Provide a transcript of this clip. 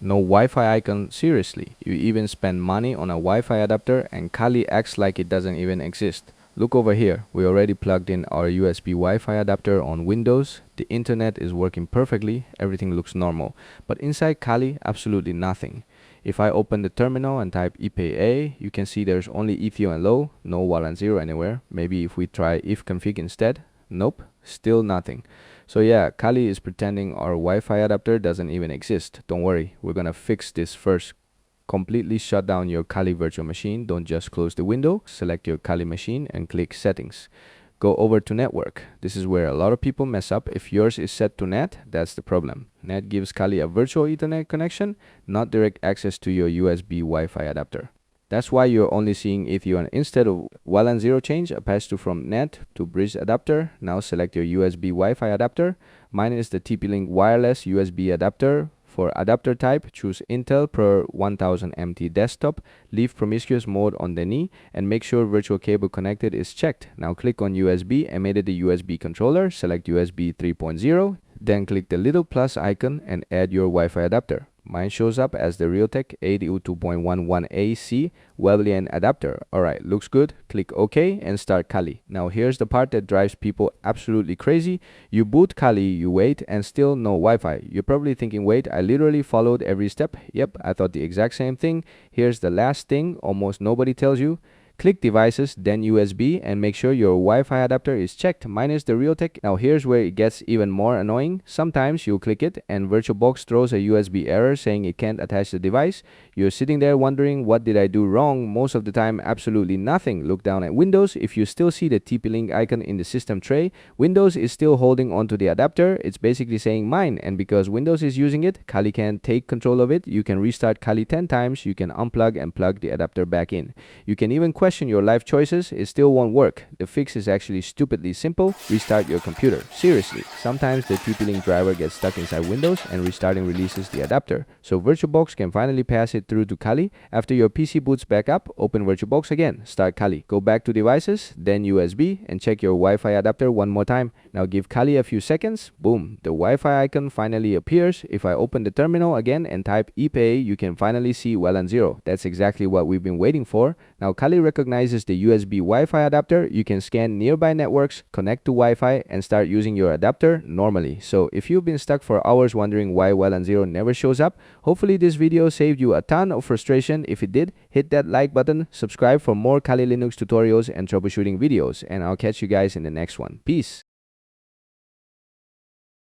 No Wi-Fi icon, seriously. You even spend money on a Wi-Fi adapter and Kali acts like it doesn't even exist. Look over here, we already plugged in our USB Wi-Fi adapter on Windows, the internet is working perfectly, everything looks normal. But inside Kali, absolutely nothing. If I open the terminal and type IPA, you can see there's only Ethio and low, no WLAN0 anywhere. Maybe if we try ifconfig instead, nope, still nothing. So yeah, Kali is pretending our Wi-Fi adapter doesn't even exist. Don't worry, we're gonna fix this first. Completely shut down your Kali virtual machine. Don't just close the window. Select your Kali machine and click settings. Go over to network. This is where a lot of people mess up. If yours is set to NAT, that's the problem. NAT gives Kali a virtual Ethernet connection, not direct access to your USB Wi-Fi adapter. That's why you're only seeing Ethio. Instead of WLAN0 change, a pass-through from NAT to bridge adapter. Now select your USB Wi-Fi adapter. Mine is the TP-Link wireless USB adapter. For adapter type, choose Intel per 1000 MT desktop. Leave promiscuous mode on the knee and make sure virtual cable connected is checked. Now click on USB, emit the USB controller, select USB 3.0, then click the little plus icon and add your Wi-Fi adapter. Mine shows up as the Realtek 8U2.11AC WLAN adapter. Alright, looks good. Click OK and start Kali. Now here's the part that drives people absolutely crazy. You boot Kali, you wait, and still no Wi-Fi. You're probably thinking, wait, I literally followed every step. Yep, I thought the exact same thing. Here's the last thing almost nobody tells you. Click devices, then USB, and make sure your Wi-Fi adapter is checked, minus the Realtek. Now here's where it gets even more annoying. Sometimes you'll click it and VirtualBox throws a USB error saying it can't attach the device. You're sitting there wondering, what did I do wrong? Most of the time, absolutely nothing. Look down at Windows. If you still see the TP-Link icon in the system tray, Windows is still holding onto the adapter. It's basically saying mine, and because Windows is using it, Kali can take control of it. You can restart Kali 10 times. You can unplug and plug the adapter back in. You can even question your life choices, it still won't work. The fix is actually stupidly simple. Restart your computer. Seriously, sometimes the TP-Link driver gets stuck inside Windows and restarting releases the adapter. So VirtualBox can finally pass it through to Kali. After your PC boots back up, open VirtualBox again, start Kali. Go back to devices, then USB, and check your Wi-Fi adapter one more time. Now give Kali a few seconds. Boom, the Wi-Fi icon finally appears. If I open the terminal again and type IPA, you can finally see WLAN0. That's exactly what we've been waiting for. Now Kali recognizes the USB Wi-Fi adapter. You can scan nearby networks, connect to Wi-Fi, and start using your adapter normally. So if you've been stuck for hours wondering why WLAN0 never shows up, hopefully this video saved you a ton of frustration. If it did, hit that like button, subscribe for more Kali Linux tutorials and troubleshooting videos, and I'll catch you guys in the next one. Peace!